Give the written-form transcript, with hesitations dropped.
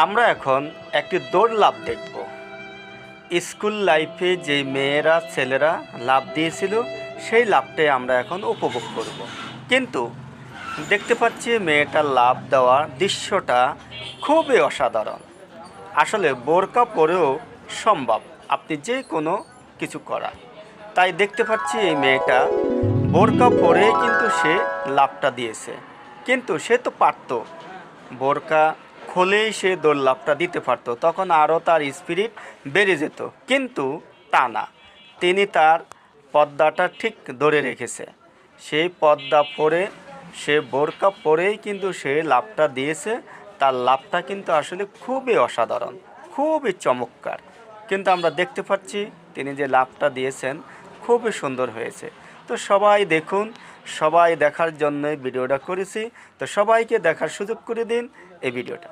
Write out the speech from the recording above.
আমরা এখন একটি দৌড় লাফ দেখব। স্কুল লাইফে যে মেয়েরা ছেলেরা লাফ দিয়েছিল সেই লাফটাই আমরা এখন উপভোগ করব। কিন্তু দেখতে পাচ্ছি মেয়েটার লাফ দেওয়ার দৃশ্যটা খুবই অসাধারণ। আসলে বোরকা পরেও সম্ভব আপনি যে কোনো কিছু করা। তাই দেখতে পাচ্ছি এই মেয়েটা বোরকা পরেই কিন্তু সে লাফটা দিয়েছে। কিন্তু সে তো পারতো, বোরকা খুলেই সে দৌড় লাফটা দিতে পারতো, তখন আরও তার স্পিরিট বেড়ে যেত। কিন্তু তা না, তিনি তার পর্দাটা ঠিক ধরে রেখেছে। সেই পর্দা পরে সে বোরকা পরেই কিন্তু সে লাফটা দিয়েছে। তার লাফটা কিন্তু আসলে খুবই অসাধারণ, খুবই চমৎকার। কিন্তু আমরা দেখতে পাচ্ছি তিনি যে লাফটা দিয়েছেন খুবই সুন্দর হয়েছে। তো সবাই দেখুন, সবাই দেখার জন্যই ভিডিওটা করেছি। তো সবাইকে দেখার সুযোগ করে দিন এই ভিডিওটা।